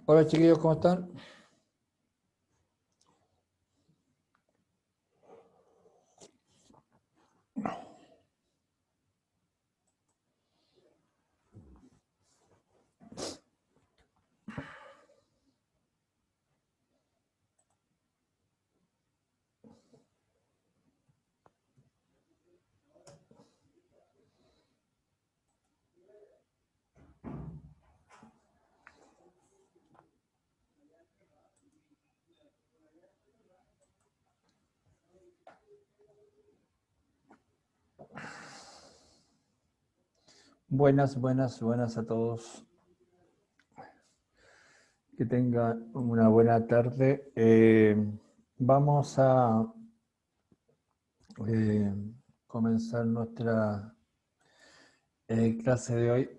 Hola chiquillos, ¿cómo están? Buenas a todos. Que tengan una buena tarde. Vamos a eh, comenzar nuestra clase de hoy.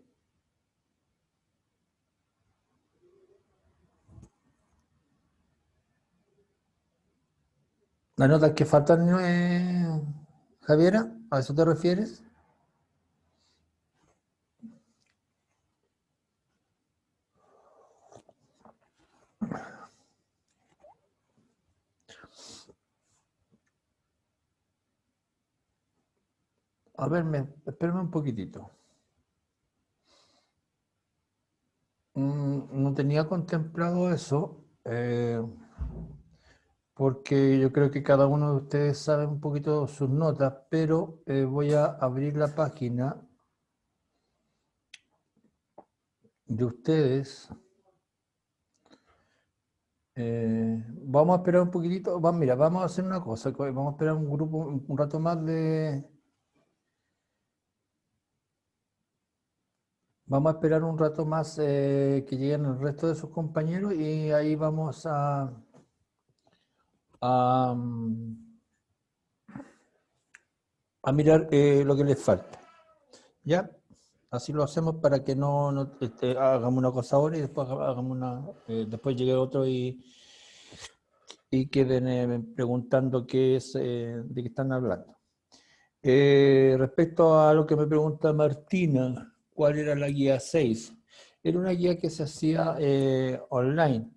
¿Las notas que faltan, Javiera? ¿A eso te refieres? A ver, espérame un poquitito. No tenía contemplado eso, porque yo creo que cada uno de ustedes sabe un poquito sus notas, pero voy a abrir la página de ustedes. Vamos a esperar un poquitito. Mira, vamos a hacer una cosa. Vamos a esperar un grupo, un rato más de. Vamos a esperar un rato más que lleguen el resto de sus compañeros y ahí vamos a, a mirar lo que les falta. ¿Ya? Así lo hacemos para que no hagamos una cosa ahora y después hagamos una. Después llegue otro y queden preguntando qué es, de qué están hablando. Respecto a lo que me pregunta Martina, ¿cuál era la guía 6? Era una guía que se hacía online,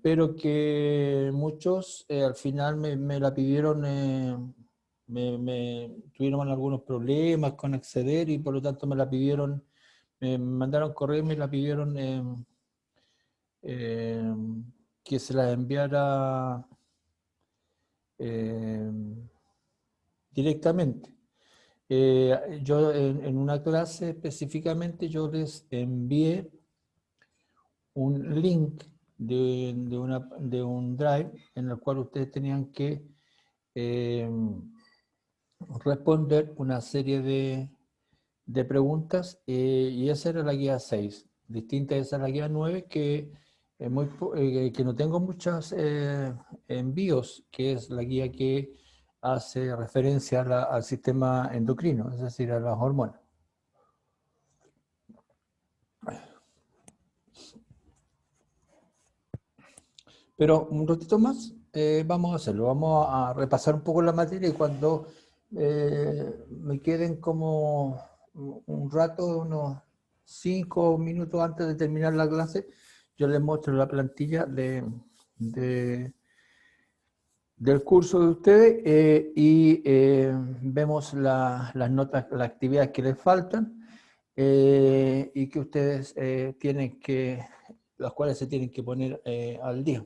pero que muchos al final me la pidieron, tuvieron algunos problemas con acceder y por lo tanto me la pidieron, me mandaron correo y me la pidieron eh, que se la enviara eh, directamente. Yo en una clase específicamente yo les envié un link de un drive en el cual ustedes tenían que eh, responder una serie de preguntas y esa era la guía 6. Distinta esa es la guía 9 que no tengo muchos envíos, que es la guía que hace referencia al sistema endocrino, es decir, a las hormonas. Pero un ratito más vamos a hacerlo, vamos a repasar un poco la materia y cuando me queden como un rato, unos 5 minutos antes de terminar la clase, yo les muestro la plantilla de- del curso de ustedes y vemos las notas, las actividades que les faltan y que ustedes tienen que, las cuales se tienen que poner al día.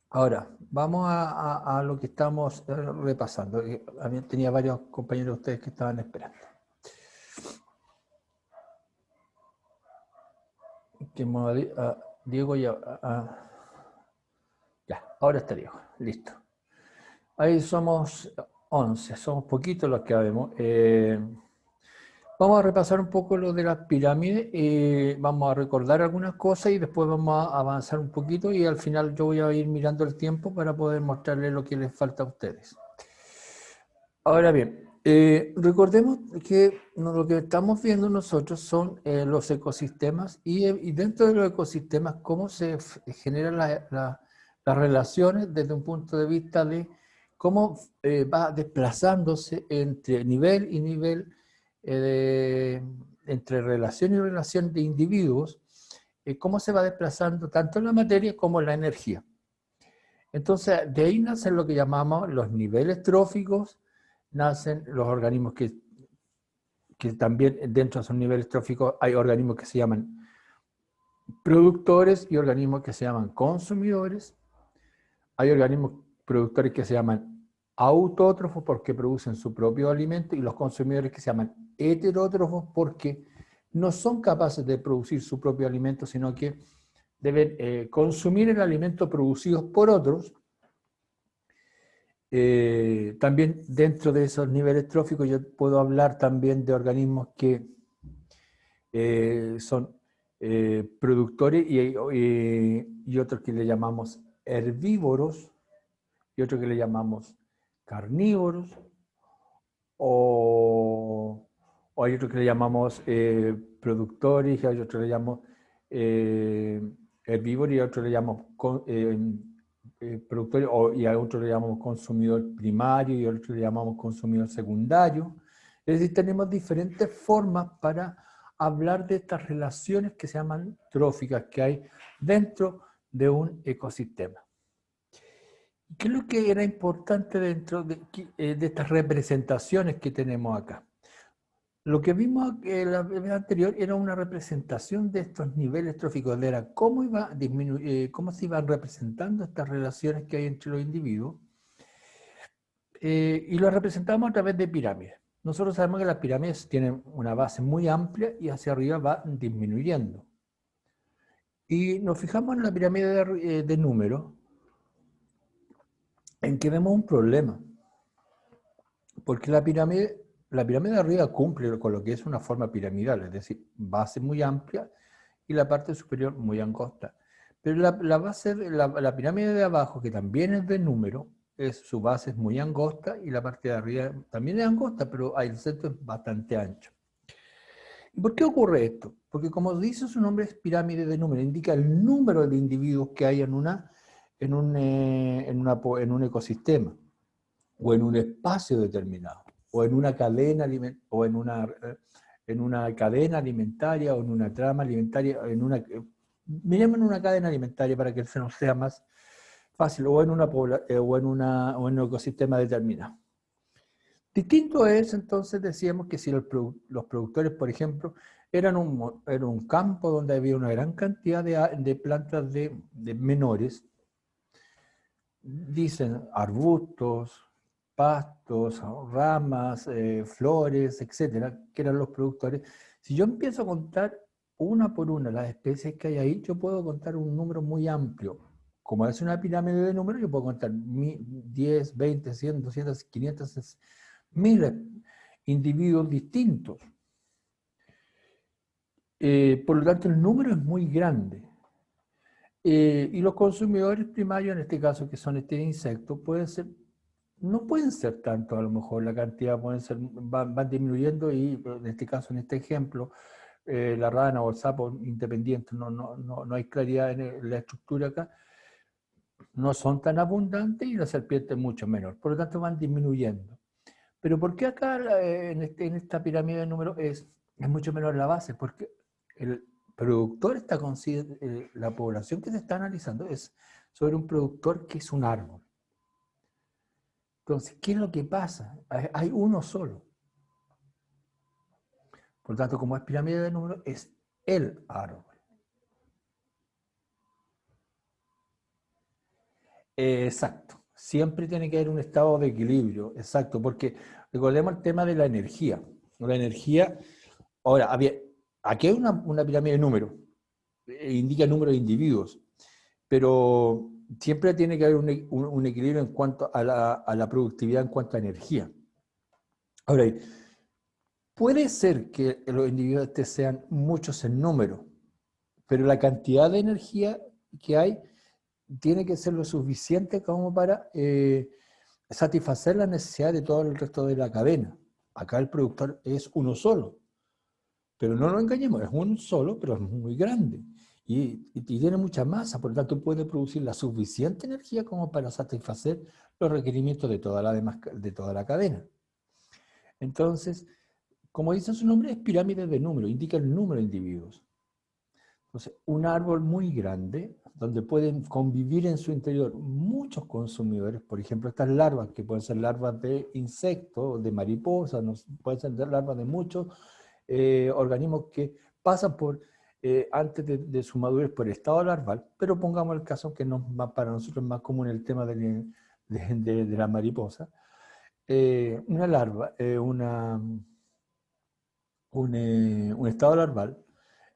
Ahora, vamos a lo que estamos repasando. Tenía varios compañeros de ustedes que estaban esperando. Diego ya. Ya, ahora está Diego. Listo. Ahí somos 11, somos poquitos los que habemos. Vamos a repasar un poco lo de las pirámides y vamos a recordar algunas cosas y después vamos a avanzar un poquito y al final yo voy a ir mirando el tiempo para poder mostrarles lo que les falta a ustedes. Ahora bien, recordemos que lo que estamos viendo nosotros son los ecosistemas y dentro de los ecosistemas cómo se generan las relaciones desde un punto de vista de cómo va desplazándose entre nivel y nivel entre relación y relación de individuos, cómo se va desplazando tanto la materia como la energía. Entonces, de ahí nacen lo que llamamos los niveles tróficos, nacen los organismos que también dentro de esos niveles tróficos hay organismos que se llaman productores y organismos que se llaman consumidores. Hay organismos productores que se llaman autótrofos porque producen su propio alimento y los consumidores que se llaman heterótrofos porque no son capaces de producir su propio alimento, sino que deben consumir el alimento producido por otros. También dentro de esos niveles tróficos yo puedo hablar también de organismos que son productores y otros que le llamamos herbívoros y otros que le llamamos carnívoros o hay otros que le llamamos productores y hay otros que le llamamos herbívoros y otros le llamamos productores y a otros le llamamos consumidor primario y a otros le llamamos consumidor secundario. Es decir, tenemos diferentes formas para hablar de estas relaciones que se llaman tróficas que hay dentro de un ecosistema. ¿Qué es lo que era importante dentro de estas representaciones que tenemos acá? Lo que vimos en la vez anterior era una representación de estos niveles tróficos, era cómo se iban representando estas relaciones que hay entre los individuos, y lo representamos a través de pirámides. Nosotros sabemos que las pirámides tienen una base muy amplia y hacia arriba va disminuyendo. Y nos fijamos en la pirámide de números, en que vemos un problema. Porque la pirámide de arriba cumple con lo que es una forma piramidal, es decir, base muy amplia y la parte superior muy angosta. Pero la pirámide de abajo, que también es de número, su base es muy angosta y la parte de arriba también es angosta, pero el centro es bastante ancho. ¿Y por qué ocurre esto? Porque como dice su nombre, es pirámide de número, indica el número de individuos que hay en un ecosistema o en un espacio determinado, o en una cadena alimentaria, o en una trama alimentaria, me llaman una cadena alimentaria para que se nos sea más fácil, o en un ecosistema determinado. Distinto es, entonces, decíamos que si los productores, por ejemplo, eran un campo donde había una gran cantidad de plantas de menores, dicen arbustos, pastos, ramas, flores, etcétera, que eran los productores. Si yo empiezo a contar una por una las especies que hay ahí, yo puedo contar un número muy amplio. Como es una pirámide de números, yo puedo contar 10, 20, 100, 200, 500, 1000 individuos distintos. Por lo tanto, el número es muy grande. Y los consumidores primarios, en este caso, que son este insectos, no pueden ser tanto, a lo mejor la cantidad van disminuyendo y en este caso, en este ejemplo, la rana o el sapo independiente, no hay claridad en la estructura acá, no son tan abundantes y la serpiente es mucho menor, por lo tanto van disminuyendo. Pero ¿por qué acá en esta pirámide de números es mucho menor la base? Porque el productor la población que se está analizando es sobre un productor que es un árbol. Entonces, ¿qué es lo que pasa? Hay uno solo. Por lo tanto, como es pirámide de números, es el árbol. Exacto. Siempre tiene que haber un estado de equilibrio. Exacto, porque recordemos el tema de la energía. La energía, ahora, aquí hay una pirámide de números. Indica el número de individuos. Pero siempre tiene que haber un equilibrio en cuanto a la productividad, en cuanto a energía. Ahora, puede ser que los individuos sean muchos en número, pero la cantidad de energía que hay tiene que ser lo suficiente como para satisfacer las necesidades de todo el resto de la cadena. Acá el productor es uno solo, pero no nos engañemos, es uno solo, pero es muy grande y tiene mucha masa, por lo tanto puede producir la suficiente energía como para satisfacer los requerimientos de toda la cadena. Entonces, Como dice su nombre, es pirámide de número, indica el número de individuos. Entonces, un árbol muy grande, donde pueden convivir en su interior muchos consumidores, por ejemplo, estas larvas, que pueden ser larvas de insectos, de mariposas, pueden ser larvas de muchos organismos que pasan por, antes de su madurez por el estado larval, pero pongamos el caso que para nosotros es más común el tema de la mariposa. Una larva, un estado larval,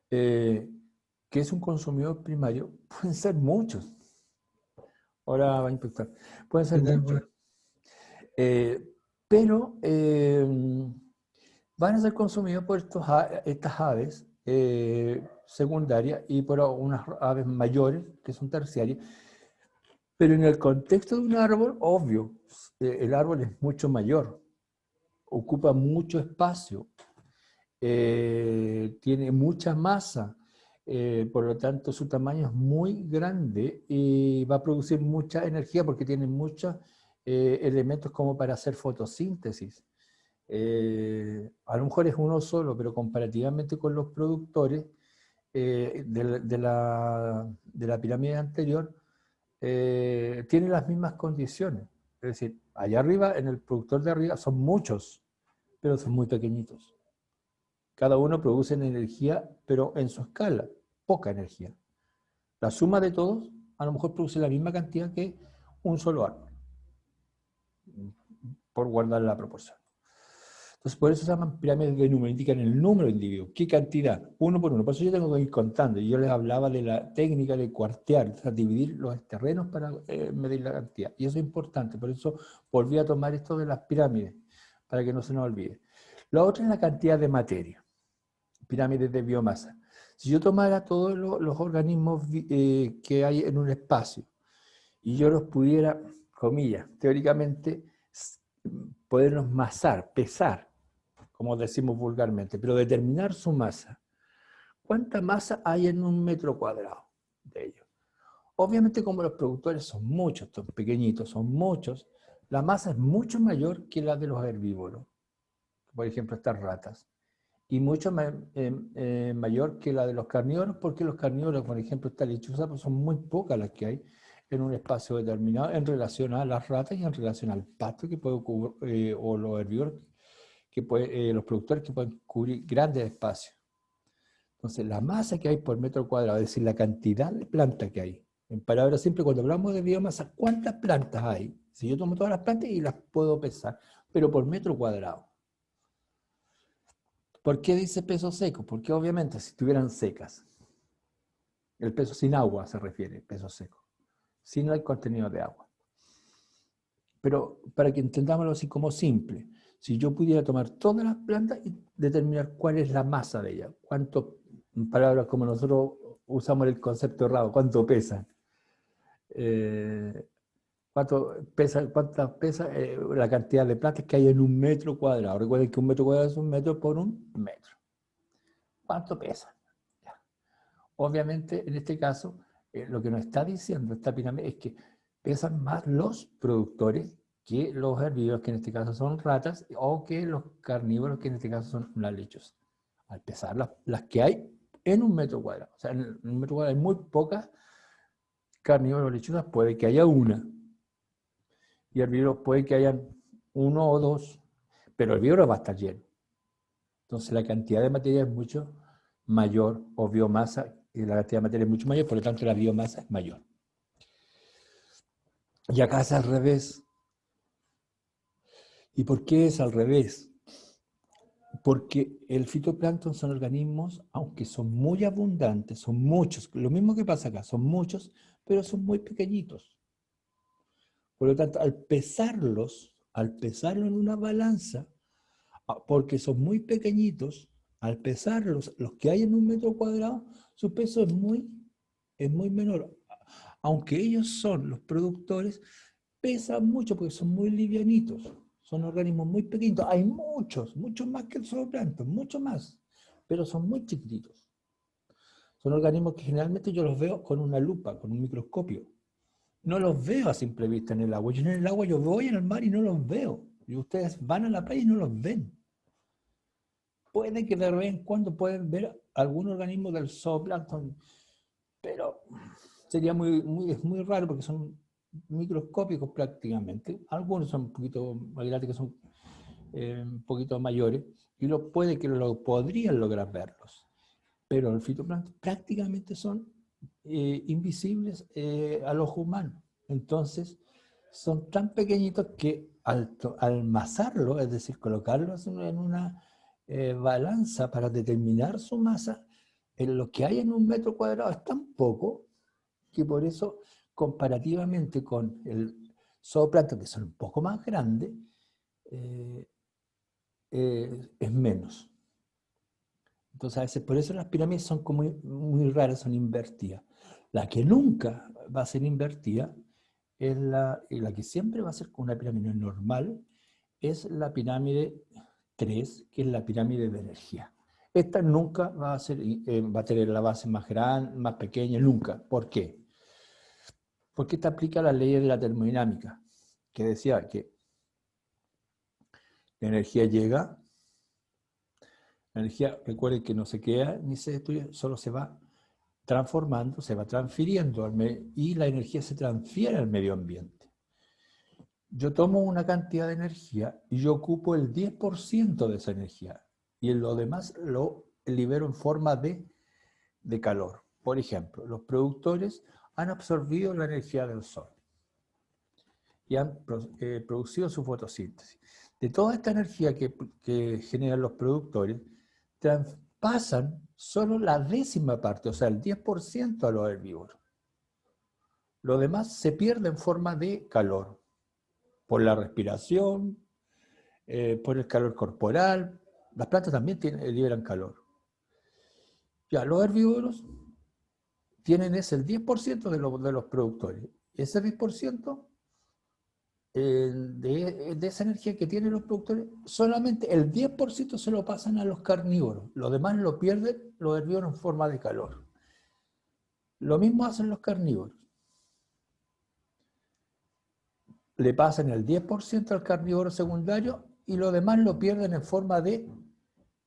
que es un consumidor primario, pueden ser muchos. Ahora va a impactar. Pueden ser muchos. Pero van a ser consumidos por estas aves secundarias y por unas aves mayores que son terciarias. Pero en el contexto de un árbol, obvio, el árbol es mucho mayor, ocupa mucho espacio, tiene mucha masa, por lo tanto su tamaño es muy grande y va a producir mucha energía porque tiene muchos elementos como para hacer fotosíntesis. A lo mejor es uno solo, pero comparativamente con los productores de la pirámide anterior, tienen las mismas condiciones. Es decir, allá arriba, en el productor de arriba, son muchos, pero son muy pequeñitos. Cada uno produce energía, pero en su escala, poca energía. La suma de todos a lo mejor produce la misma cantidad que un solo árbol, por guardar la proporción. Entonces, por eso se llaman pirámides de número, indican el número de individuos, qué cantidad, uno por uno. Por eso yo tengo que ir contando. Y yo les hablaba de la técnica de cuartear, o sea, dividir los terrenos para medir la cantidad. Y eso es importante, por eso volví a tomar esto de las pirámides, para que no se nos olvide. La otra es la cantidad de materia, pirámides de biomasa. Si yo tomara todos los organismos que hay en un espacio y yo los pudiera, comillas, teóricamente, poderlos masar, pesar, como decimos vulgarmente, pero determinar su masa. ¿Cuánta masa hay en un metro cuadrado de ellos? Obviamente, como los productores son muchos, son pequeñitos, son muchos, la masa es mucho mayor que la de los herbívoros, por ejemplo, estas ratas, y mucho mayor que la de los carnívoros, porque los carnívoros, por ejemplo, esta lechuza, pues son muy pocas las que hay en un espacio determinado en relación a las ratas y en relación al pasto que puede cubrir, o los herbívoros, los productores que pueden cubrir grandes espacios. Entonces, la masa que hay por metro cuadrado, es decir, la cantidad de plantas que hay. En palabras simples, cuando hablamos de biomasa, ¿cuántas plantas hay? Si yo tomo todas las plantas y las puedo pesar, pero por metro cuadrado. ¿Por qué dice peso seco? Porque obviamente si estuvieran secas, el peso sin agua se refiere, peso seco, si no hay contenido de agua. Pero para que entendámoslo así como simple, si yo pudiera tomar todas las plantas y determinar cuál es la masa de ellas, cuánto, en palabras como nosotros usamos el concepto errado, cuánto pesan, cuánta pesa la cantidad de plantas que hay en un metro cuadrado. Recuerden que un metro cuadrado es un metro por un metro. ¿Cuánto pesa? Obviamente, en este caso, lo que nos está diciendo esta pirámide es que pesan más los productores que los herbívoros, que en este caso son ratas, o que los carnívoros, que en este caso son las lechuzas. Al pesar las que hay en un metro cuadrado. O sea, en un metro cuadrado hay muy pocas carnívoros o lechuzas, puede que haya una. Y herbívoros puede que hayan uno o dos, pero el herbívoro va a estar lleno. Entonces la cantidad de materia es mucho mayor, o biomasa, y la cantidad de materia es mucho mayor, por lo tanto la biomasa es mayor. Y acá es al revés. ¿Y por qué es al revés? Porque el fitoplancton son organismos, aunque son muy abundantes, son muchos, lo mismo que pasa acá, son muchos, pero son muy pequeñitos. Por lo tanto, al pesarlo en una balanza, porque son muy pequeñitos, al pesarlos, los que hay en un metro cuadrado, su peso es muy menor. Aunque ellos son los productores, pesan mucho porque son muy livianitos. Son organismos muy pequeñitos. Hay muchos más que el zooplancton, mucho más, pero son muy chiquititos. Son organismos que generalmente yo los veo con una lupa, con un microscopio. No los veo a simple vista en el agua. Yo en el agua yo voy en el mar y no los veo. Y ustedes van a la playa y no los ven. puede que de vez en cuando pueden ver algún organismo del zooplancton, pero sería es muy raro porque son microscópicos prácticamente. Algunos son un poquito más grandes, que son un poquito mayores, y puede que lo podrían lograr verlos. Pero el fitoplancton prácticamente son invisibles al ojo humano. Entonces, son tan pequeñitos que al masarlo, es decir, colocarlos en una balanza para determinar su masa, en lo que hay en un metro cuadrado es tan poco que por eso, comparativamente con el zooplancton, que son un poco más grandes, eh, es menos. Entonces, a veces, por eso las pirámides son como muy raras, son invertidas. La que nunca va a ser invertida es la que siempre va a ser una pirámide normal, es la pirámide 3, que es la pirámide de energía. Esta nunca va a tener la base más grande, más pequeña, nunca. ¿Por qué? Porque esta aplica las leyes de la termodinámica, que decía que la energía llega, la energía, recuerden que no se queda ni se destruye, solo se va transformando, se va transfiriendo y la energía se transfiere al medio ambiente. Yo tomo una cantidad de energía y yo ocupo el 10% de esa energía y lo demás lo libero en forma de calor. Por ejemplo, los productores han absorbido la energía del sol y han producido su fotosíntesis. De toda esta energía que generan los productores, traspasan solo la décima parte, o sea, el 10% a los herbívoros. Lo demás se pierde en forma de calor, por la respiración, por el calor corporal. Las plantas también liberan calor. Ya, los herbívoros tienen el 10% de los productores. Ese 10% de esa energía que tienen los productores, solamente el 10% se lo pasan a los carnívoros. Lo demás lo pierden los herbívoros en forma de calor. Lo mismo hacen los carnívoros. Le pasan el 10% al carnívoro secundario y lo demás lo pierden en forma de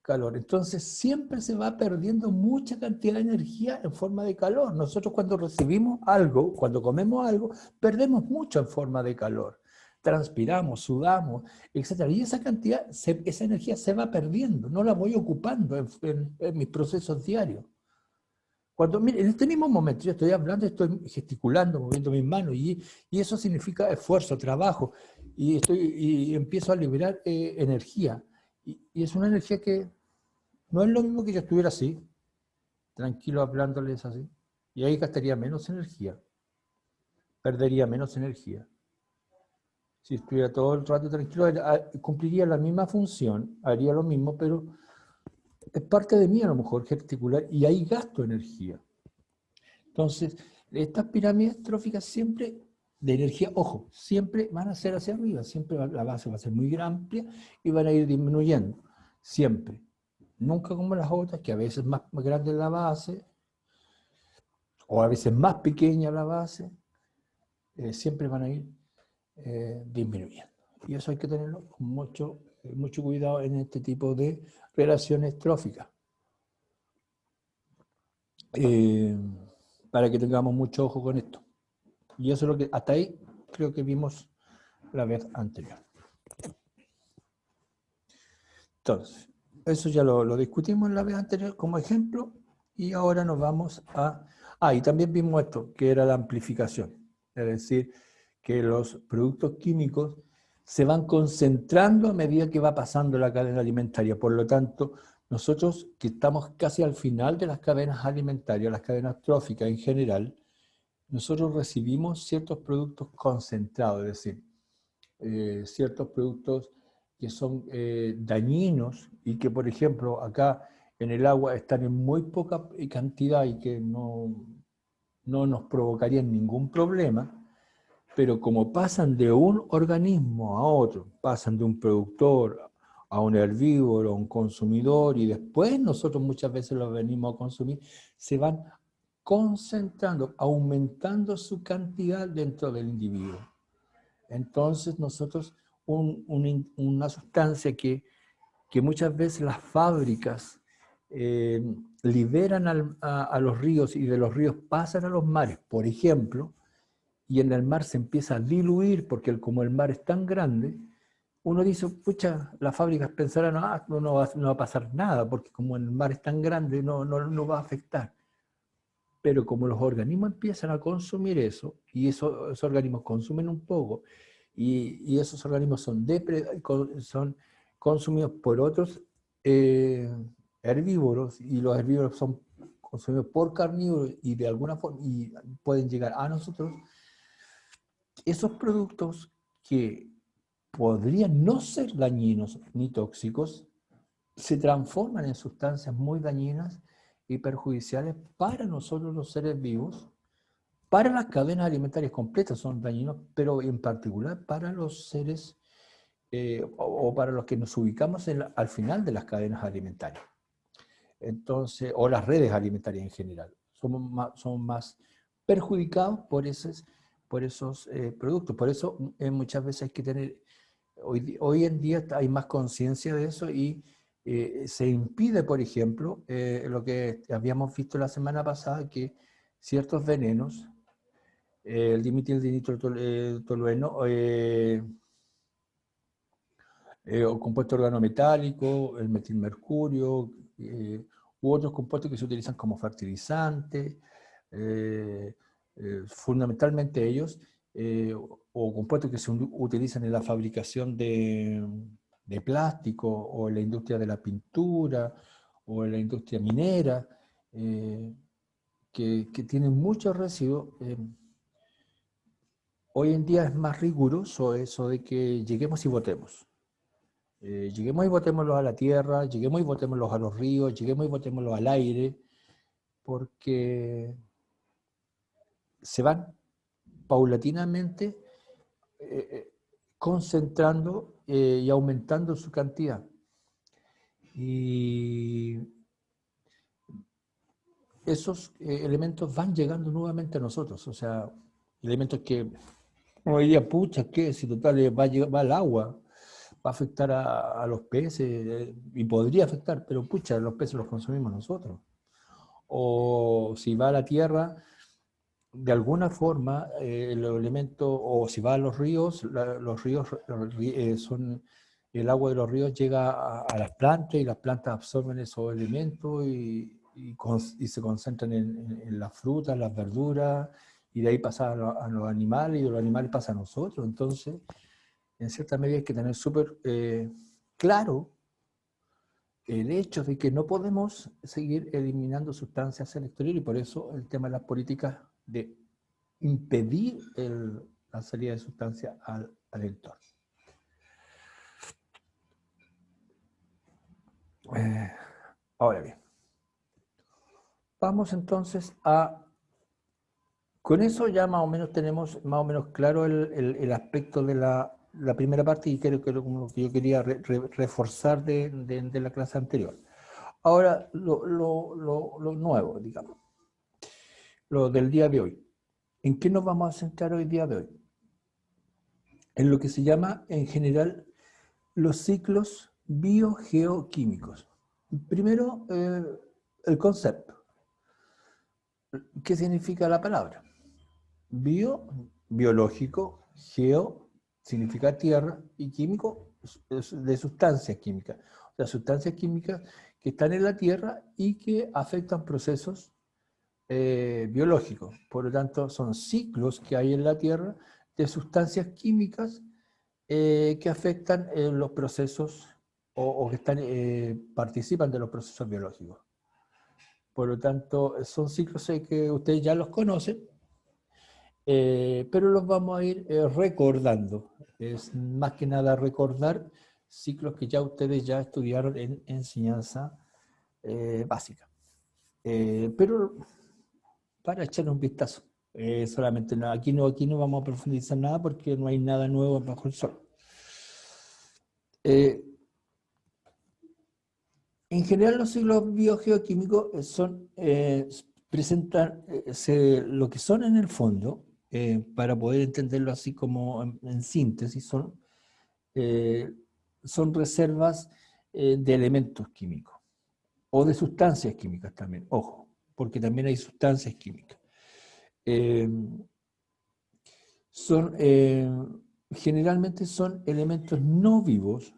calor. Entonces siempre se va perdiendo mucha cantidad de energía en forma de calor. Nosotros cuando recibimos algo, cuando comemos algo, perdemos mucho en forma de calor. Transpiramos, sudamos, etc. Y esa cantidad, esa energía se va perdiendo, no la voy ocupando en mis procesos diarios. Cuando, mire, en este mismo momento yo estoy hablando, estoy gesticulando, moviendo mis manos, y eso significa esfuerzo, trabajo, y empiezo a liberar energía. Y es una energía que no es lo mismo que yo estuviera así, tranquilo hablándoles así, y ahí gastaría menos energía, perdería menos energía. Si estuviera todo el rato tranquilo, cumpliría la misma función, haría lo mismo, pero es parte de mí a lo mejor gesticular, y ahí gasto energía. Entonces, estas pirámides tróficas siempre, de energía, ojo, siempre van a ser hacia arriba, siempre la base va a ser muy amplia y van a ir disminuyendo, siempre. Nunca como las otras, que a veces más grande la base, o a veces más pequeña la base, siempre van a ir disminuyendo. Y eso hay que tenerlo con mucho cuidado en este tipo de relaciones tróficas. Para que tengamos mucho ojo con esto. Y eso es lo que hasta ahí creo que vimos la vez anterior. Entonces, eso ya lo discutimos la vez anterior como ejemplo y ahora nos vamos a... y también vimos esto, que era la amplificación. Es decir, que los productos químicos se van concentrando a medida que va pasando la cadena alimentaria. Por lo tanto, nosotros que estamos casi al final de las cadenas alimentarias, las cadenas tróficas en general, nosotros recibimos ciertos productos concentrados, es decir, ciertos productos que son dañinos y que, por ejemplo, acá en el agua están en muy poca cantidad y que no nos provocarían ningún problema, pero como pasan de un organismo a otro, pasan de un productor a un herbívoro, a un consumidor, y después nosotros muchas veces los venimos a consumir, se van concentrando, aumentando su cantidad dentro del individuo. Entonces nosotros, una sustancia que que muchas veces las fábricas liberan a los ríos y de los ríos pasan a los mares, por ejemplo, y en el mar se empieza a diluir porque como el mar es tan grande, uno dice, pucha, las fábricas pensarán, no va a pasar nada, porque como el mar es tan grande, no va a afectar. Pero como los organismos empiezan a consumir eso, y esos organismos consumen un poco, y esos organismos son consumidos por otros herbívoros, y los herbívoros son consumidos por carnívoros, y de alguna forma y pueden llegar a nosotros, esos productos que podrían no ser dañinos ni tóxicos, se transforman en sustancias muy dañinas y perjudiciales para nosotros los seres vivos, para las cadenas alimentarias completas son dañinos, pero en particular para los seres o para los que nos ubicamos al final de las cadenas alimentarias. Entonces, o las redes alimentarias en general. Somos más perjudicados por esos productos. Por eso muchas veces hay que tener, hoy en día hay más conciencia de eso y se impide, por ejemplo, lo que habíamos visto la semana pasada, que ciertos venenos, el dimetildinitrotolueno, o compuesto organometálico, el metilmercurio, u otros compuestos que se utilizan como fertilizantes, fundamentalmente ellos, o compuestos que se utilizan en la fabricación de plástico, o en la industria de la pintura, o en la industria minera, que tienen muchos residuos. Hoy en día es más riguroso eso de que lleguemos y botemos. Lleguemos y botémoslos a la tierra, lleguemos y botémoslos a los ríos, lleguemos y botémoslos al aire, porque se van paulatinamente concentrando y aumentando su cantidad. Y esos elementos van llegando nuevamente a nosotros, o sea, elementos que hoy día, pucha, ¿qué? Si total va al agua, va a afectar a los peces, y podría afectar, pero pucha, los peces los consumimos nosotros. O si va a la tierra, de alguna forma, los elementos, o si va a los ríos, los ríos el agua de los ríos llega a las plantas y las plantas absorben esos elementos y se concentran en las frutas, las verduras, y de ahí pasa a los animales y de los animales pasa a nosotros. Entonces, en cierta medida hay que tener súper claro el hecho de que no podemos seguir eliminando sustancias al exterior, y por eso el tema de las políticas de impedir la salida de sustancias al entorno. Ahora bien, vamos entonces con eso ya más o menos tenemos más o menos claro el aspecto de la primera parte, y creo que lo que yo quería reforzar de la clase anterior. Ahora, lo nuevo, digamos, lo del día de hoy. ¿En qué nos vamos a centrar hoy día de hoy? En lo que se llama, en general, los ciclos biogeoquímicos. Primero, el concepto. ¿Qué significa la palabra? Bio, biológico, geo, significa tierra, y químico, de sustancias químicas. O sea, sustancias químicas que están en la tierra y que afectan procesos biológicos. Por lo tanto, son ciclos que hay en la tierra de sustancias químicas que afectan los procesos o que participan de los procesos biológicos. Por lo tanto, son ciclos que ustedes ya los conocen, pero los vamos a ir recordando. Es más que nada recordar ciclos que ya ustedes ya estudiaron en enseñanza básica. Pero para echar un vistazo, solamente nada. Aquí no vamos a profundizar nada porque no hay nada nuevo bajo el sol. En general, los ciclos biogeoquímicos presentan lo que son en el fondo, para poder entenderlo así como en síntesis, son reservas de elementos químicos o de sustancias químicas también, ojo, porque también hay sustancias químicas. Son, generalmente son elementos no vivos,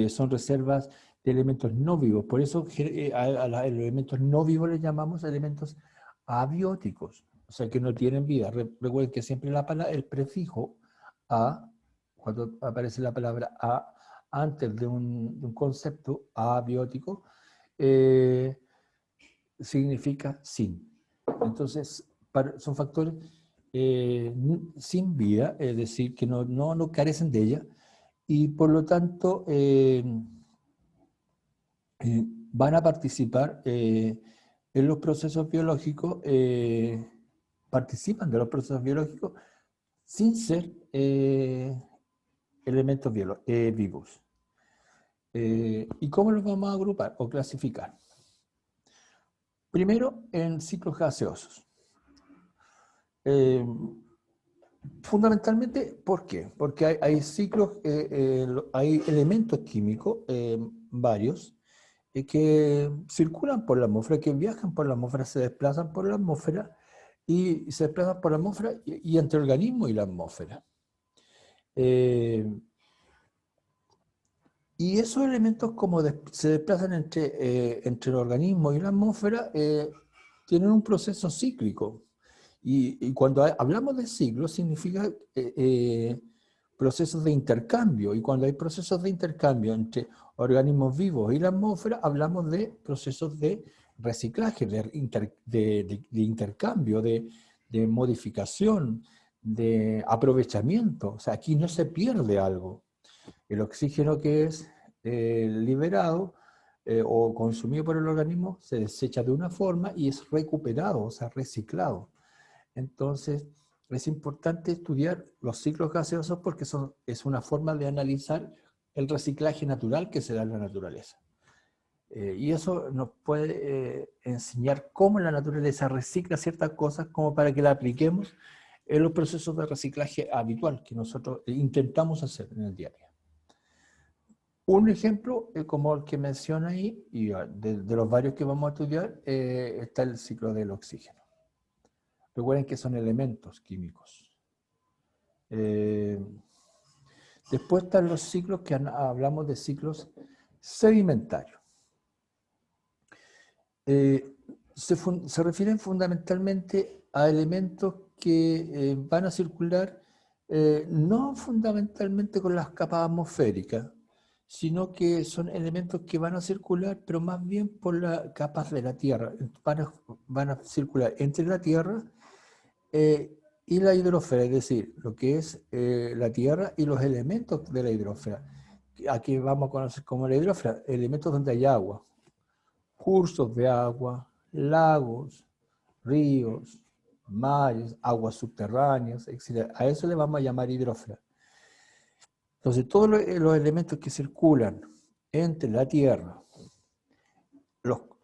son reservas de elementos no vivos, por eso a los elementos no vivos les llamamos elementos abióticos, o sea que no tienen vida. Recuerden que siempre el prefijo a, cuando aparece la palabra a antes de un concepto abiótico, significa sin. Entonces, son factores sin vida, es decir, que no carecen de ella, y por lo tanto van a participar en los procesos biológicos, participan de los procesos biológicos sin ser elementos vivos. ¿Y cómo los vamos a agrupar o clasificar? Primero, en ciclos gaseosos. Fundamentalmente, ¿por qué? Porque hay ciclos, hay elementos químicos, varios, que circulan por la atmósfera, que viajan por la atmósfera, se desplazan por la atmósfera y se desplazan por la atmósfera y entre el organismo y la atmósfera. Y esos elementos, como se desplazan entre el organismo y la atmósfera, tienen un proceso cíclico. Y cuando hablamos de ciclos, significa procesos de intercambio. Y cuando hay procesos de intercambio entre organismos vivos y la atmósfera, hablamos de procesos de reciclaje, de intercambio, de modificación, de aprovechamiento. O sea, aquí no se pierde algo. El oxígeno que es liberado o consumido por el organismo se desecha de una forma y es recuperado, o sea, reciclado. Entonces, es importante estudiar los ciclos gaseosos porque es una forma de analizar el reciclaje natural que se da en la naturaleza. Y eso nos puede enseñar cómo la naturaleza recicla ciertas cosas como para que la apliquemos en los procesos de reciclaje habitual que nosotros intentamos hacer en el día a día. Un ejemplo, como el que menciona ahí, y de los varios que vamos a estudiar, está el ciclo del oxígeno. Recuerden que son elementos químicos. Después están los ciclos que hablamos de ciclos sedimentarios. Se refieren fundamentalmente a elementos que van a circular no fundamentalmente con las capas atmosféricas, sino que son elementos que van a circular, pero más bien por las capas de la Tierra. Van a circular entre la Tierra y la hidrosfera, es decir, lo que es la Tierra y los elementos de la hidrosfera. Aquí vamos a conocer como la hidrosfera, elementos donde hay agua, cursos de agua, lagos, ríos, mares, aguas subterráneas, etc. A eso le vamos a llamar hidrosfera. Entonces, todos los elementos que circulan entre la Tierra,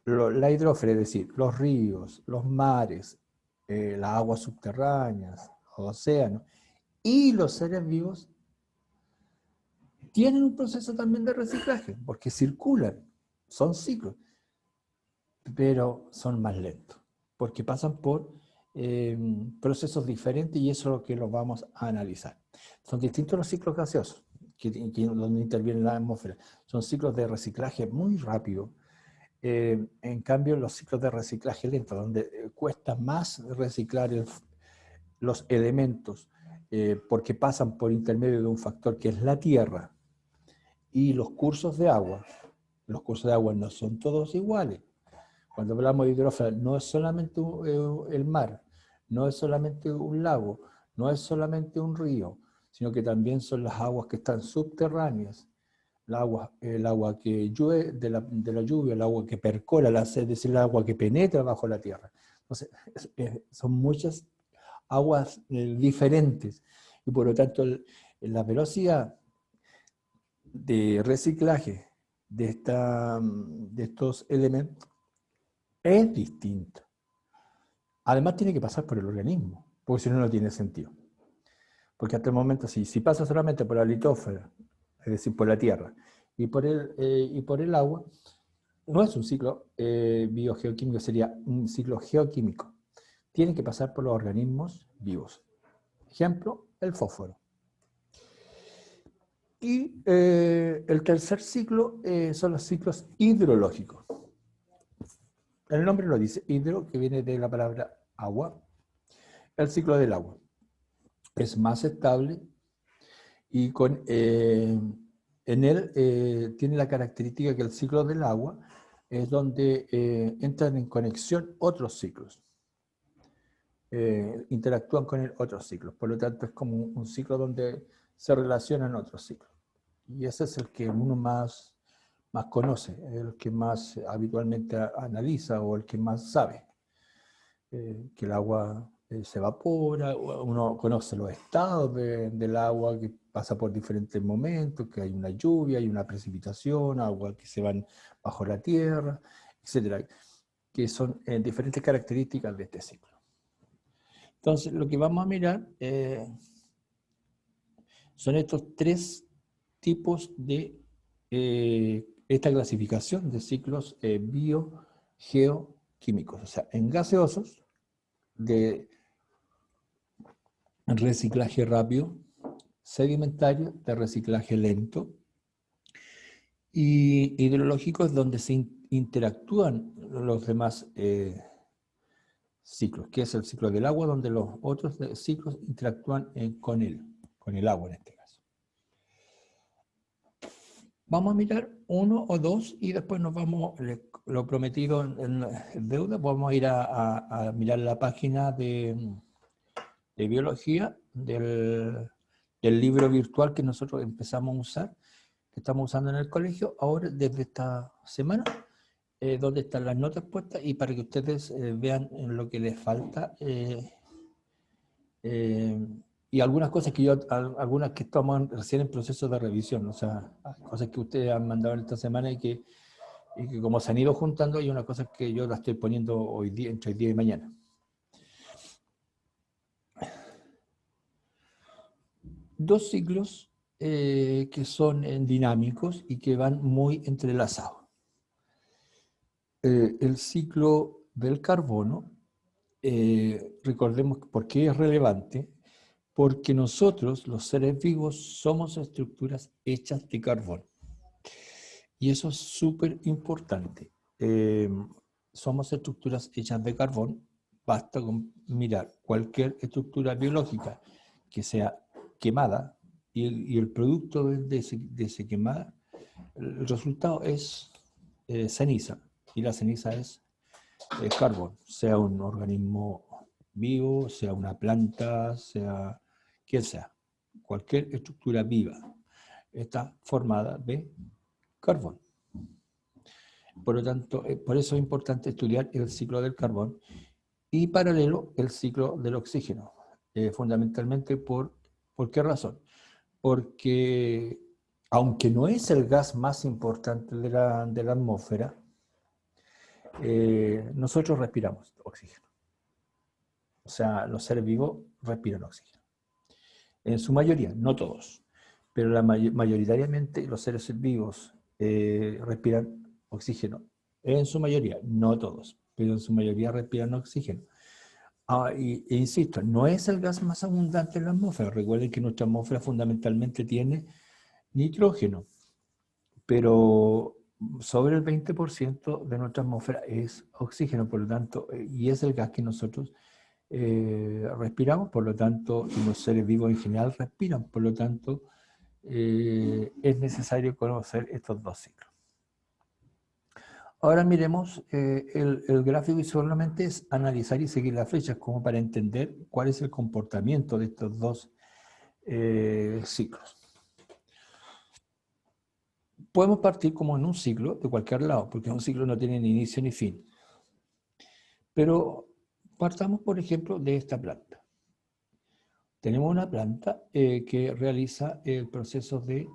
la hidrosfera, es decir, los ríos, los mares, las aguas subterráneas, los océanos, y los seres vivos, tienen un proceso también de reciclaje, porque circulan, son ciclos, pero son más lentos, porque pasan por procesos diferentes y eso es lo que los vamos a analizar. Son distintos los ciclos gaseosos, donde interviene la atmósfera. Son ciclos de reciclaje muy rápido. En cambio, los ciclos de reciclaje lento, donde cuesta más reciclar los elementos, porque pasan por intermedio de un factor que es la tierra y los cursos de agua. Los cursos de agua no son todos iguales. Cuando hablamos de hidrosfera, no es solamente el mar, no es solamente un lago, no es solamente un río, sino que también son las aguas que están subterráneas, el agua que llueve de la lluvia, el agua que percola, es decir, el agua que penetra bajo la tierra. Entonces, son muchas aguas diferentes y por lo tanto la velocidad de reciclaje de estos elementos es distinta. Además tiene que pasar por el organismo, porque si no, no tiene sentido. Porque hasta el momento, si pasa solamente por la litósfera, es decir, por la tierra, y por el agua, no es un ciclo biogeoquímico, sería un ciclo geoquímico. Tiene que pasar por los organismos vivos. Ejemplo, el fósforo. Y el tercer ciclo son los ciclos hidrológicos. El nombre lo dice, hidro, que viene de la palabra agua. El ciclo del agua es más estable y en él tiene la característica que el ciclo del agua es donde entran en conexión otros ciclos. Interactúan con él otros ciclos. Por lo tanto, es como un ciclo donde se relacionan otros ciclos. Y ese es el que uno más conoce, el que más habitualmente analiza o el que más sabe. Que el agua se evapora, uno conoce los estados del agua que pasa por diferentes momentos, que hay una lluvia, hay una precipitación, agua que se van bajo la tierra, etcétera, que son diferentes características de este ciclo. Entonces, lo que vamos a mirar son estos tres tipos de esta clasificación de ciclos biogeoquímicos, o sea, en gaseosos, de reciclaje rápido, sedimentario, de reciclaje lento, y hidrológicos donde se interactúan los demás ciclos, que es el ciclo del agua, donde los otros ciclos interactúan con el agua en este caso. Vamos a mirar uno o dos y después nos vamos, lo prometido en deuda, vamos a ir a mirar la página de biología del libro virtual que nosotros empezamos a usar, que estamos usando en el colegio ahora desde esta semana, donde están las notas puestas y para que ustedes vean en lo que les falta y algunas cosas algunas que estamos recién en proceso de revisión, o sea, cosas que ustedes han mandado en esta semana y que como se han ido juntando, hay unas cosas que yo las estoy poniendo hoy día, entre hoy día y mañana. Dos ciclos que son dinámicos y que van muy entrelazados. El ciclo del carbono, recordemos por qué es relevante, porque nosotros, los seres vivos, somos estructuras hechas de carbono. Y eso es súper importante. Somos estructuras hechas de carbón. Basta con mirar cualquier estructura biológica que sea quemada y el producto de ese quemada, el resultado es ceniza. Y la ceniza es carbón, sea un organismo vivo, sea una planta, sea quien sea. Cualquier estructura viva está formada de carbón. Por lo tanto, por eso es importante estudiar el ciclo del carbón y paralelo el ciclo del oxígeno. Fundamentalmente, ¿por qué razón? Porque aunque no es el gas más importante de la atmósfera, nosotros respiramos oxígeno. O sea, los seres vivos respiran oxígeno. En su mayoría, no todos, pero mayoritariamente los seres vivos respiran oxígeno. En su mayoría, no todos, pero en su mayoría respiran oxígeno. E insisto, no es el gas más abundante en la atmósfera. Recuerden que nuestra atmósfera fundamentalmente tiene nitrógeno, pero sobre el 20% de nuestra atmósfera es oxígeno, por lo tanto, y es el gas que nosotros respiramos, por lo tanto, y los seres vivos en general respiran, por lo tanto, es necesario conocer estos dos ciclos. Ahora miremos el gráfico y solamente es analizar y seguir las flechas como para entender cuál es el comportamiento de estos dos ciclos. Podemos partir como en un ciclo de cualquier lado, porque un ciclo no tiene ni inicio ni fin. Pero partamos, por ejemplo, de esta planta. Tenemos una planta que realiza el proceso de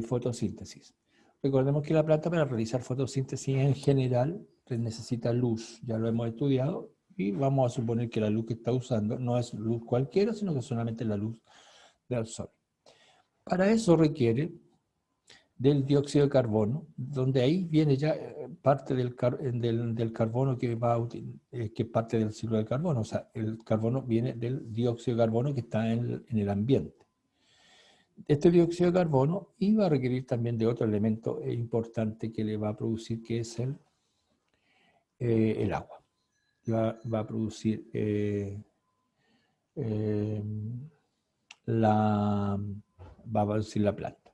fotosíntesis. Recordemos que la planta para realizar fotosíntesis en general necesita luz, ya lo hemos estudiado, y vamos a suponer que la luz que está usando no es luz cualquiera, sino que solamente la luz del sol. Para eso requiere del dióxido de carbono, donde ahí viene ya parte del carbono que que es parte del ciclo del carbono. O sea, el carbono viene del dióxido de carbono que está en el ambiente. Este dióxido de carbono iba a requerir también de otro elemento importante que le va a producir, que es el agua. Va a producir eh, va a producir la planta.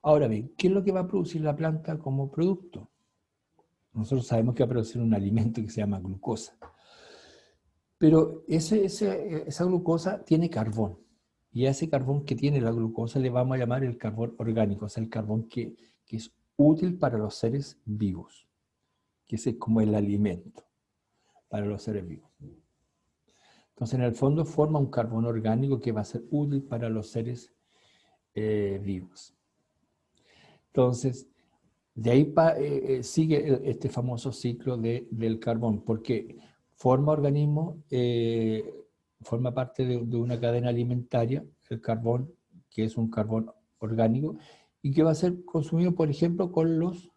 Ahora bien, ¿qué es lo que va a producir la planta como producto? Nosotros sabemos que va a producir un alimento que se llama glucosa. Pero esa glucosa tiene carbón. Y a ese carbón que tiene la glucosa le vamos a llamar el carbón orgánico, o sea, el carbón que es útil para los seres vivos, que ese es como el alimento para los seres vivos. Entonces, en el fondo forma un carbón orgánico que va a ser útil para los seres vivos. Entonces, de ahí sigue este famoso ciclo del carbón, porque forma organismo, forma parte de una cadena alimentaria, el carbón, que es un carbón orgánico, y que va a ser consumido, por ejemplo, por los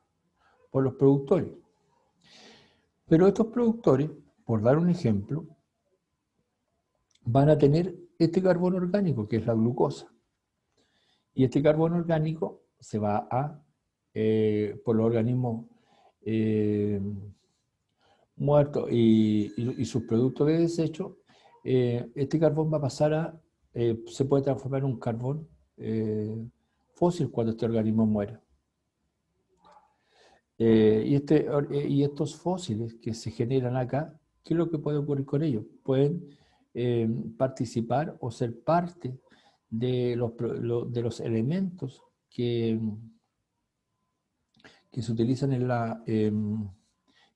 productores. Pero estos productores, por dar un ejemplo, van a tener este carbón orgánico, que es la glucosa. Y este carbón orgánico se va por los organismos muertos y sus productos de desecho, este carbón va a pasar se puede transformar en un carbón fósil cuando este organismo muera. Y estos fósiles que se generan acá, ¿qué es lo que puede ocurrir con ellos? Pueden participar o ser parte de los elementos que se utilizan en la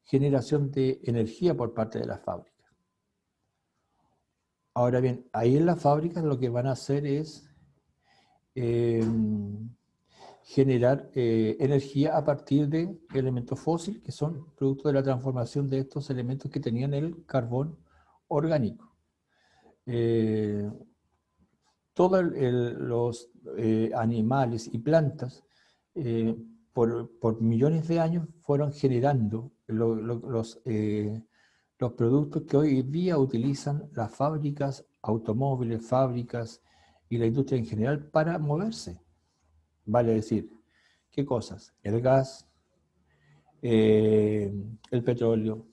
generación de energía por parte de las fábricas. Ahora bien, ahí en las fábricas lo que van a hacer es generar energía a partir de elementos fósiles que son producto de la transformación de estos elementos que tenían el carbón orgánico. Todos los animales y plantas por millones de años fueron generando los productos que hoy día utilizan las fábricas, automóviles, fábricas y la industria en general para moverse. Vale decir, ¿qué cosas? El gas, el petróleo,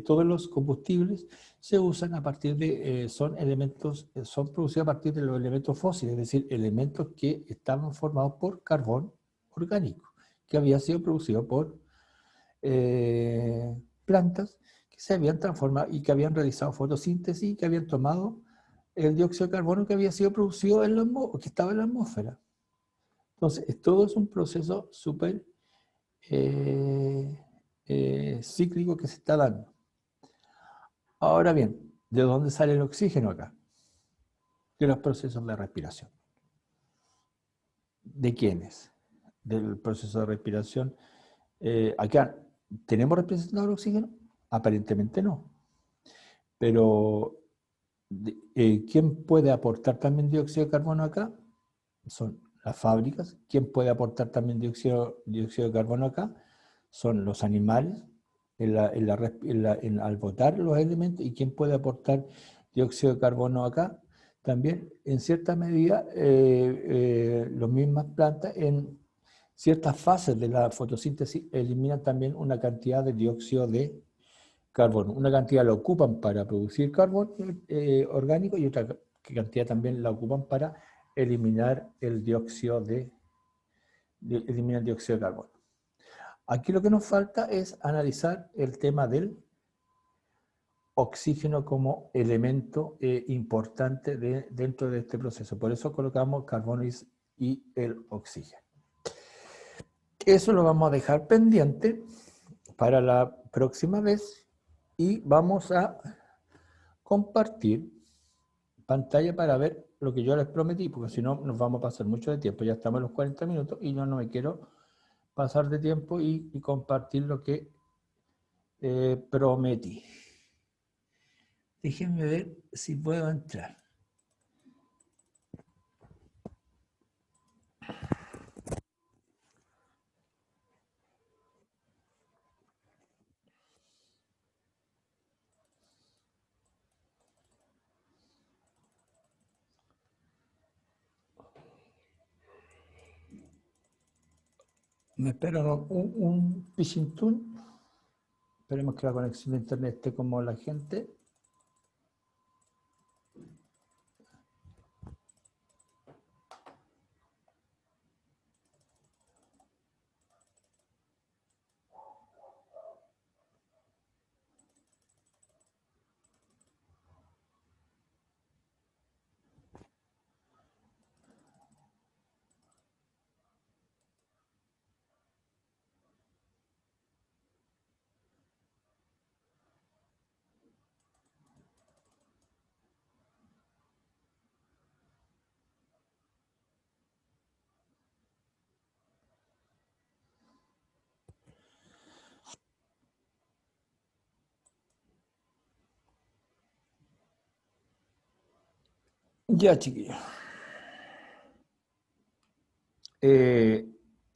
todos los combustibles se usan a partir de, son producidos a partir de los elementos fósiles, es decir, elementos que estaban formados por carbón orgánico, que había sido producido por plantas que se habían transformado y que habían realizado fotosíntesis y que habían tomado el dióxido de carbono que había sido producido que estaba en la atmósfera. Entonces, todo es un proceso súper cíclico que se está dando. Ahora bien, ¿de dónde sale el oxígeno acá? De los procesos de respiración. ¿De quiénes? Del proceso de respiración. Acá, ¿tenemos representado el oxígeno? Aparentemente no. Pero, ¿quién puede aportar también dióxido de carbono acá? Son las fábricas. ¿Quién puede aportar también dióxido de carbono acá? Son los animales, al botar los elementos. ¿Y quién puede aportar dióxido de carbono acá? También, en cierta medida, las mismas plantas en ciertas fases de la fotosíntesis eliminan también una cantidad de dióxido de carbono. Una cantidad la ocupan para producir carbono orgánico y otra cantidad también la ocupan para eliminar el dióxido de carbono. Aquí lo que nos falta es analizar el tema del oxígeno como elemento importante dentro de este proceso. Por eso colocamos carbono y el oxígeno. Eso lo vamos a dejar pendiente para la próxima vez y vamos a compartir pantalla para ver lo que yo les prometí, porque si no nos vamos a pasar mucho de tiempo. Ya estamos en los 40 minutos y yo no me quiero pasar de tiempo y compartir lo que prometí. Déjenme ver si puedo entrar. Me esperan un phishing tool. Esperemos que la conexión de internet esté como la gente. Ya, chiquillos.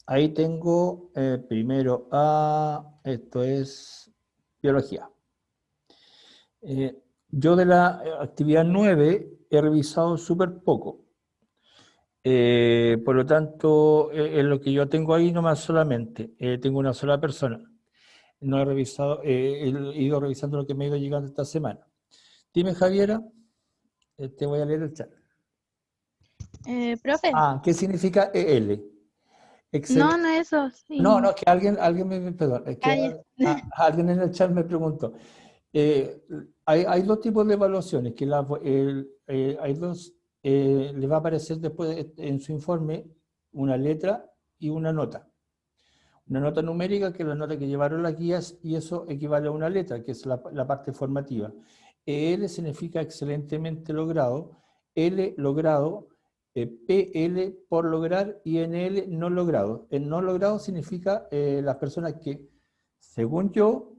Ahí tengo primero esto es biología. Yo de la actividad 9 he revisado súper poco. Por lo tanto, en lo que yo tengo ahí nomás solamente, tengo una sola persona. No he revisado, he ido revisando lo que me ha ido llegando esta semana. Dime, Javiera, te voy a leer el chat. Profe, ¿Qué significa EL? no, Excelente. no eso, No, sí. es que perdón, es que Ya. alguien en el chat me preguntó. Eh, hay dos tipos de evaluaciones, que hay dos, le va a aparecer después en su informe una letra y una nota. Una nota numérica, que es la nota que llevaron las guías, y eso equivale a una letra, que es la parte formativa. EL significa excelentemente logrado, L logrado, PL por lograr y NL no logrado. El no logrado significa las personas que, según yo,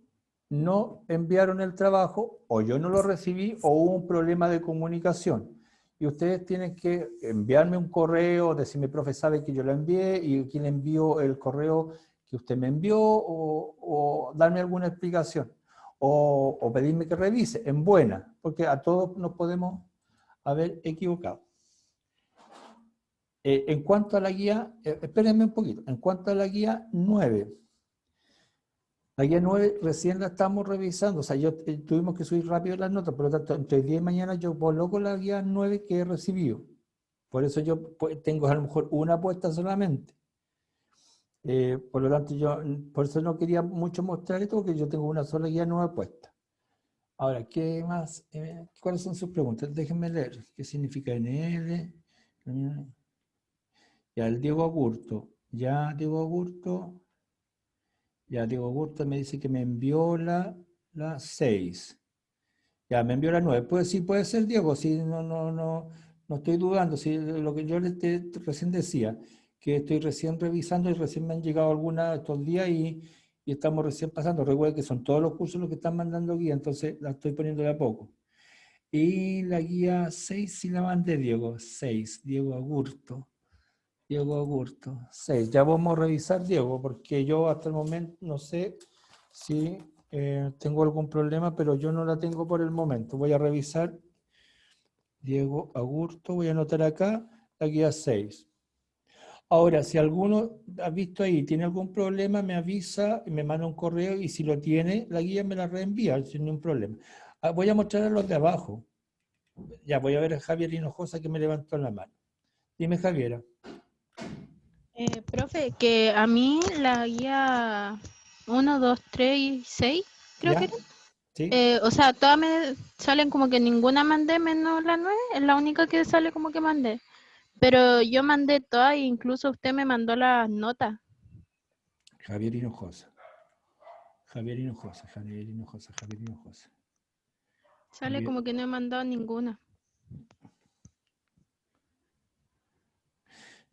no enviaron el trabajo, o yo no lo recibí, o hubo un problema de comunicación. Y ustedes tienen que enviarme un correo, decirme, profe, sabe que yo lo envié, y quién envió el correo que usted me envió, o darme alguna explicación, o pedirme que revise, en buena, porque a todos nos podemos haber equivocado. En cuanto a la guía, espérenme un poquito, en cuanto a la guía 9, la guía 9 recién la estamos revisando, o sea, tuvimos que subir rápido las notas, por lo tanto, entre el día y mañana yo coloco la guía 9 que he recibido. Por eso yo tengo a lo mejor una puesta solamente. Por lo tanto, por eso no quería mucho mostrar esto, porque yo tengo una sola guía nueva puesta. Ahora, ¿qué más? ¿Cuáles son sus preguntas? Déjenme leer. ¿Qué significa NL? Ya, el Diego Agurto. Ya, Diego Agurto me dice que me envió la 6. Ya, me envió la 9. Pues sí, puede ser, Diego, sí, no estoy dudando. Sí, lo que yo recién decía, que estoy recién revisando y recién me han llegado algunas estos días y estamos recién pasando. Recuerda que son todos los cursos los que están mandando guía, entonces la estoy poniendo de a poco. Y la guía 6 sí la mandé, Diego. 6, Diego Agurto. Diego Agurto. 6. Ya vamos a revisar, Diego, porque yo hasta el momento no sé si tengo algún problema, pero yo no la tengo por el momento. Voy a revisar. Diego Agurto, voy a anotar acá la guía 6. Ahora, si alguno ha visto ahí, tiene algún problema, me avisa, me manda un correo y si lo tiene, la guía me la reenvía sin ningún problema. Voy a mostrar a los de abajo. Ya, voy a ver a Javier Hinojosa que me levantó la mano. Dime, Javiera. Profe, que a mí la guía 1, 2, 3 y 6, creo que ¿Ya? eran. ¿Sí? O sea, todas me salen como que ninguna mandé menos la 9, es la única que sale como que mandé. Pero yo mandé todas e incluso usted me mandó las notas. Javier Hinojosa. Javier Hinojosa, Javier Hinojosa, Javier Hinojosa. Sale Javier. como que no he mandado ninguna.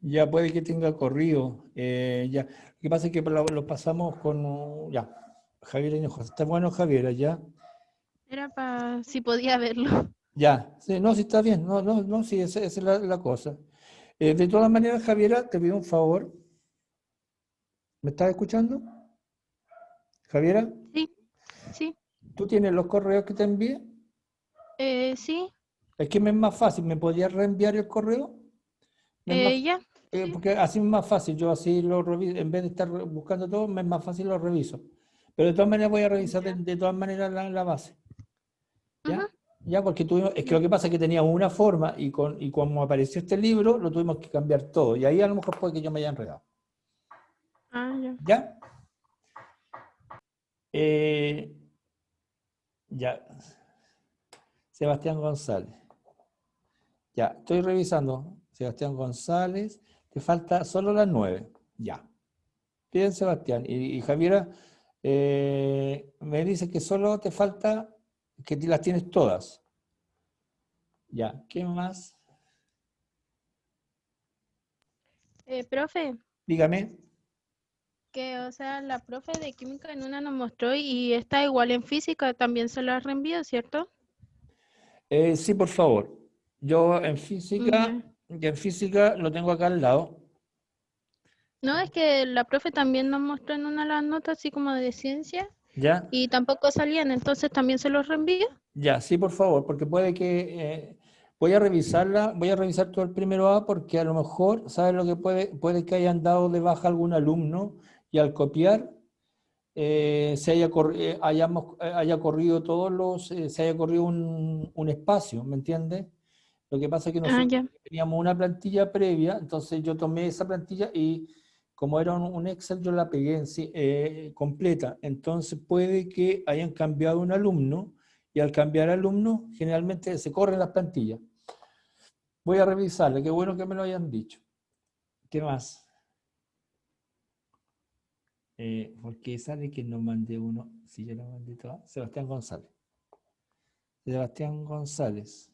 Ya puede que tenga corrido. Ya. Lo que pasa es que lo pasamos con. Ya. Javier Hinojosa. Está bueno, Javier, ya. Era para si podía verlo. Ya. Sí, no, sí está bien. No, sí, esa es la cosa. De todas maneras, Javiera, te pido un favor. ¿Me estás escuchando? Javiera, Sí, sí, ¿tú tienes los correos que te envié? sí, Es que me es más fácil. ¿Me podrías reenviar el correo? Me es más, ya. Sí. Porque así es más fácil, yo así lo reviso, en vez de estar buscando todo, me es más fácil lo reviso. Pero de todas maneras voy a revisar Ya. de todas maneras la base, Ujú. ¿ya? Ya, porque tuvimos, es que lo Ya. que pasa es que teníamos una forma y como apareció este libro, lo tuvimos que cambiar todo. Y ahí a lo mejor puede que yo me haya enredado. Ah, ya. ¿Ya? Eh, ya, Sebastián González. Ya, estoy revisando. Sebastián González, te falta solo las 9. Ya. Bien, Sebastián. Y Javiera, me dice que solo te falta que las tienes todas. Ya, ¿qué más? Profe, Dígame. que, o sea, la profe de química en una nos mostró y está igual en física, también se la reenvío, ¿cierto? Sí, por favor. Yo Ya. en física lo tengo acá al lado. No, es que la profe también nos mostró en una de las notas así como de ciencia ¿Ya? y tampoco salían, entonces también se los reenvío. Ya, sí, por favor, porque puede que voy a revisarla, voy a revisar todo el primero A porque a lo mejor, ¿sabes lo que puede que hayan dado de baja algún alumno y al copiar haya corrido se haya corrido un espacio, ¿me entiendes? Lo que pasa es que Ah, nosotros ya. teníamos una plantilla previa, entonces yo tomé esa plantilla y como era un Excel, yo la pegué en sí, completa. Entonces puede que hayan cambiado un alumno y al cambiar alumno, generalmente se corren las plantillas. Voy a revisarle, qué bueno que me lo hayan dicho. ¿Qué más? Porque sale que no mandé uno, si yo lo mandé todo. Sebastián González. Sebastián González.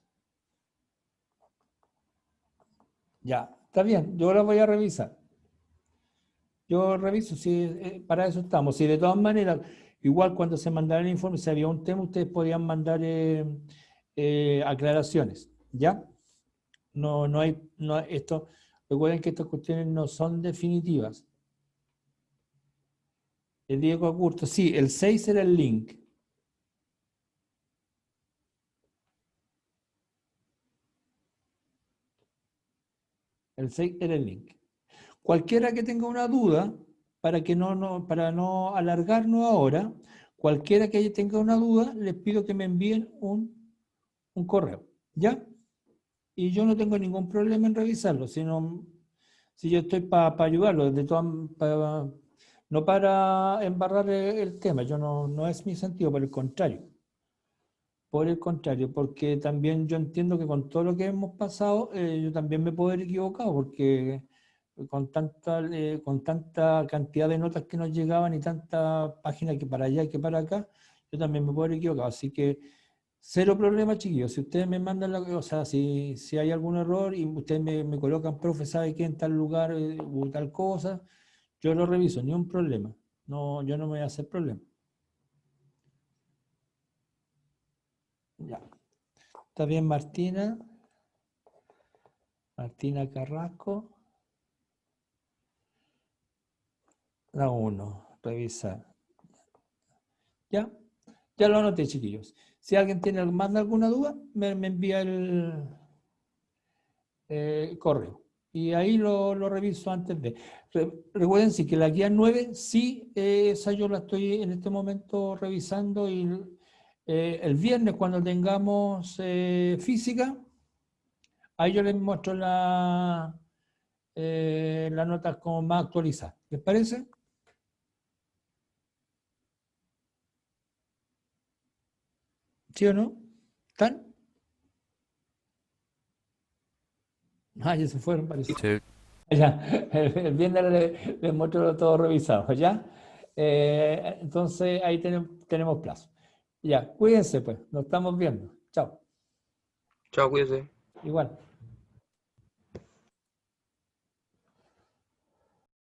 Ya, está bien, yo lo voy a revisar. Yo reviso, si para eso estamos. Si de todas maneras, igual cuando se mandara el informe, si había un tema, ustedes podían mandar aclaraciones, ¿ya? No hay, recuerden que estas cuestiones no son definitivas. El Diego Augusto, sí, el 6 era el link. El 6 era el link. Cualquiera que tenga una duda, para no alargarnos ahora, cualquiera que tenga una duda, les pido que me envíen un correo, ¿ya? Y yo no tengo ningún problema en revisarlo, sino si yo estoy para ayudarlo, no para embarrar el tema, yo no es mi sentido, por el contrario, porque también yo entiendo que con todo lo que hemos pasado, yo también me puedo haber equivocado, porque con tanta cantidad de notas que nos llegaban y tanta página que para allá y que para acá, yo también me puedo haber equivocado. Así que cero problema, chiquillos. Si ustedes me mandan, o sea, si hay algún error y ustedes me colocan, profe, ¿sabe qué en tal lugar o tal cosa? Yo lo reviso, ni un problema. No, yo no me voy a hacer problema. Ya. ¿Está bien, Martina? Martina Carrasco. La uno, revisar. ¿Ya? Ya lo anoté, chiquillos. Si alguien manda alguna duda, me envía el correo. Y ahí lo reviso antes de. Recuerden sí, que la guía 9, sí, esa yo la estoy en este momento revisando y el viernes cuando tengamos física, ahí yo les muestro la nota como más actualizada. ¿Les parece? ¿Sí o no? ¿Están? Ah, ya se fueron, parece. Sí. Ya, el viernes les muestro todo revisado, ¿ya? Entonces ahí tenemos plazo. Ya, cuídense pues, nos estamos viendo. Chao. Chao, cuídese. Igual.